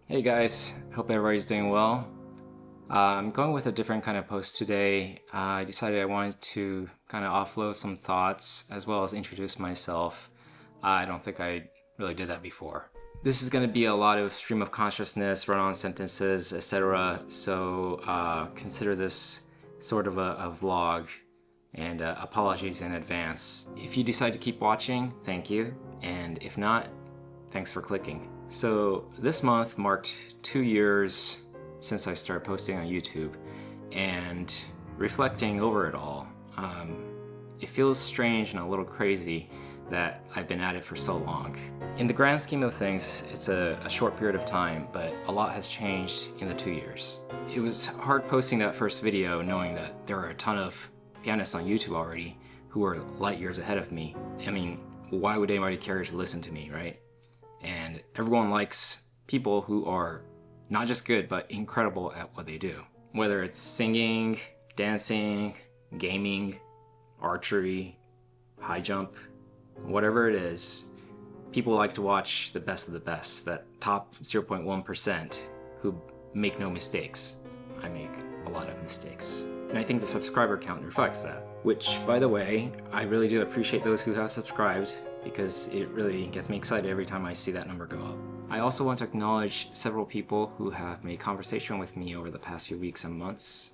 Hey guys, hope everybody's doing well. I'm going with a different kind of post today. I decided I wanted to kind of offload some thoughts as well as introduce myself. I don't think I really did that before. This is going to be a lot of stream of consciousness, run-on sentences, etc. So consider this sort of a vlog, and apologies in advance. If you decide to keep watching, thank you, and if not, thanks for clicking. So this month marked 2 years since I started posting on YouTube, and reflecting over it all, it feels strange and a little crazy that I've been at it for so long. In the grand scheme of things, it's a short period of time, but a lot has changed in the 2 years. It was hard posting that first video knowing that there are a ton of pianists on YouTube already who are light years ahead of me. I mean, why would anybody care to listen to me, right? And everyone likes people who are not just good, but incredible at what they do. Whether it's singing, dancing, gaming, archery, high jump, whatever it is, people like to watch the best of the best, that top 0.1% who make no mistakes. I make a lot of mistakes. And I think the subscriber count reflects that. Which, by the way, I really do appreciate those who have subscribed, because it really gets me excited every time I see that number go up. I also want to acknowledge several people who have made conversation with me over the past few weeks and months.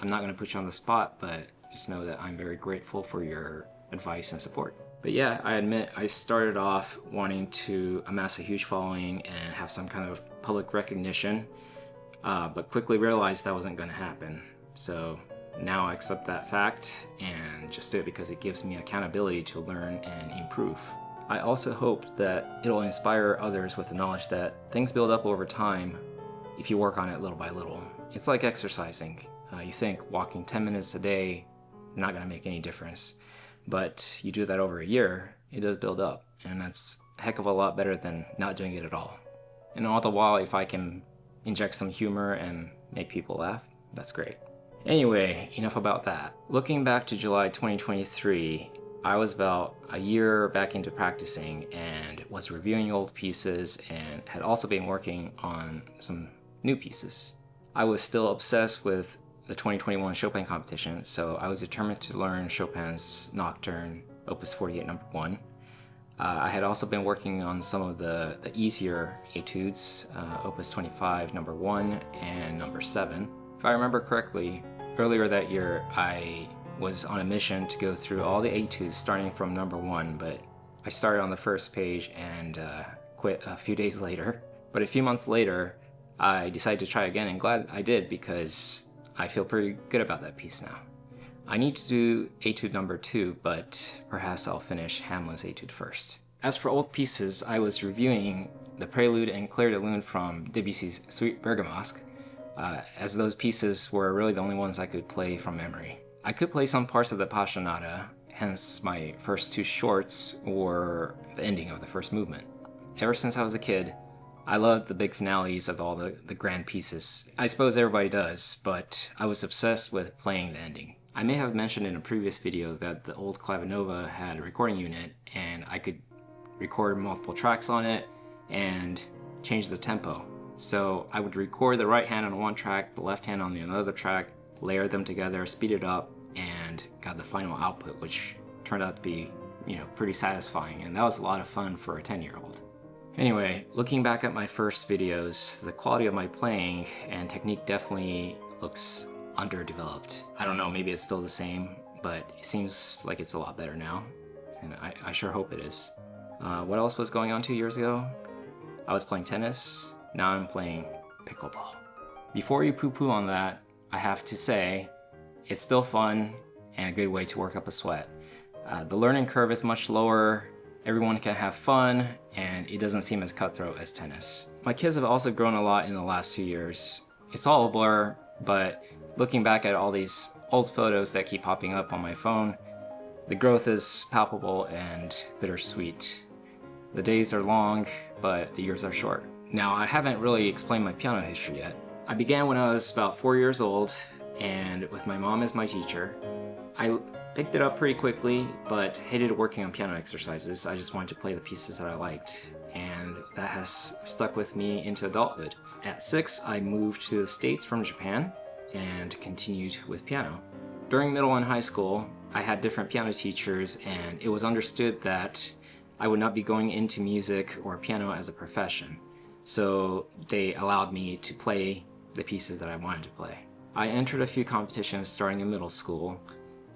I'm not going to put you on the spot, but just know that I'm very grateful for your advice and support. But yeah, I admit I started off wanting to amass a huge following and have some kind of public recognition, but quickly realized that wasn't going to happen. So now I accept that fact and just do it because it gives me accountability to learn and improve. I also hope that it'll inspire others with the knowledge that things build up over time if you work on it little by little. It's like exercising. You think walking 10 minutes a day is not going to make any difference, but you do that over a year, it does build up, and that's a heck of a lot better than not doing it at all. And all the while, if I can inject some humor and make people laugh, that's great. Anyway, enough about that. Looking back to July 2023, I was about a year back into practicing and was reviewing old pieces and had also been working on some new pieces. I was still obsessed with the 2021 Chopin competition, so I was determined to learn Chopin's Nocturne, Opus 48 No. 1. I had also been working on some of the easier etudes, Opus 25 No. 1 and No. 7. If I remember correctly, earlier that year, I was on a mission to go through all the etudes starting from No. 1, but I started on the first page and quit a few days later. But a few months later, I decided to try again, and glad I did because I feel pretty good about that piece now. I need to do etude No. 2, but perhaps I'll finish Hamelin's etude first. As for old pieces, I was reviewing the Prelude and Clair de Lune from Debussy's Suite Bergamasque, as those pieces were really the only ones I could play from memory. I could play some parts of the Passionata, hence my first two shorts or the ending of the first movement. Ever since I was a kid, I loved the big finales of all the grand pieces. I suppose everybody does, but I was obsessed with playing the ending. I may have mentioned in a previous video that the old Clavinova had a recording unit, and I could record multiple tracks on it and change the tempo. So I would record the right hand on one track, the left hand on the another track, layer them together, speed it up, and got the final output, which turned out to be, pretty satisfying, and that was a lot of fun for a 10-year-old. Anyway, looking back at my first videos, the quality of my playing and technique definitely looks underdeveloped. I don't know, maybe it's still the same, but it seems like it's a lot better now, and I sure hope it is. What else was going on 2 years ago? I was playing tennis, now I'm playing pickleball. Before you poo-poo on that, I have to say, it's still fun and a good way to work up a sweat. The learning curve is much lower, everyone can have fun, and it doesn't seem as cutthroat as tennis. My kids have also grown a lot in the last 2 years. It's all a blur, but looking back at all these old photos that keep popping up on my phone, the growth is palpable and bittersweet. The days are long, but the years are short. Now, I haven't really explained my piano history yet. I began when I was about 4 years old, and with my mom as my teacher. I picked it up pretty quickly, but hated working on piano exercises. I just wanted to play the pieces that I liked, and that that has stuck with me into adulthood. At 6, I moved to the States from Japan and continued with piano. During middle and high school, I had different piano teachers, and it was understood that I would not be going into music or piano as a profession. So they allowed me to play the pieces that I wanted to play. I entered a few competitions starting in middle school,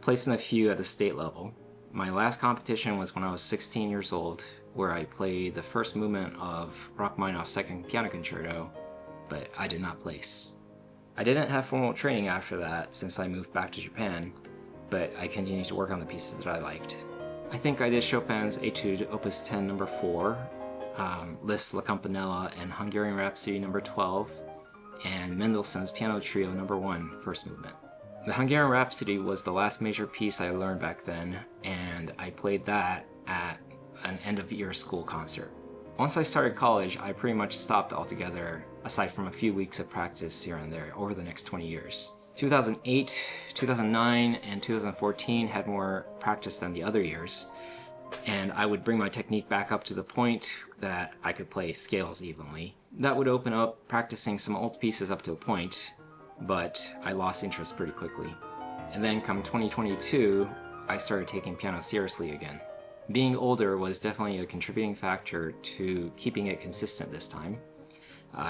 placed in a few at the state level. My last competition was when I was 16 years old, where I played the first movement of Rachmaninoff's Second Piano Concerto, but I did not place. I didn't have formal training after that since I moved back to Japan, but I continued to work on the pieces that I liked. I think I did Chopin's Etude Opus 10 No. 4, Liszt's La Campanella and Hungarian Rhapsody No. 12, and Mendelssohn's Piano Trio No. 1, first movement. The Hungarian Rhapsody was the last major piece I learned back then, and I played that at an end-of-year school concert. Once I started college, I pretty much stopped altogether, aside from a few weeks of practice here and there over the next 20 years. 2008, 2009, and 2014 had more practice than the other years, and I would bring my technique back up to the point that I could play scales evenly. That would open up practicing some old pieces up to a point, but I lost interest pretty quickly. And then come 2022, I started taking piano seriously again. Being older was definitely a contributing factor to keeping it consistent this time.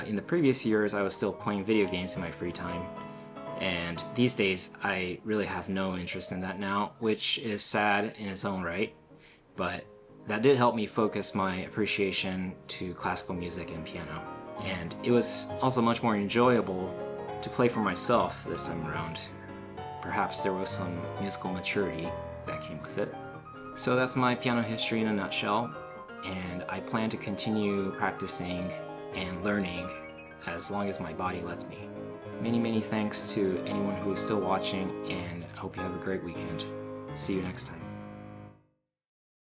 In the previous years, I was still playing video games in my free time, and these days I really have no interest in that now, which is sad in its own right, but that did help me focus my appreciation to classical music and piano. And it was also much more enjoyable to play for myself this time around. Perhaps there was some musical maturity that came with it. So that's my piano history in a nutshell, and I plan to continue practicing and learning as long as my body lets me. Many thanks to anyone who is still watching, and I hope you have a great weekend. See you next time.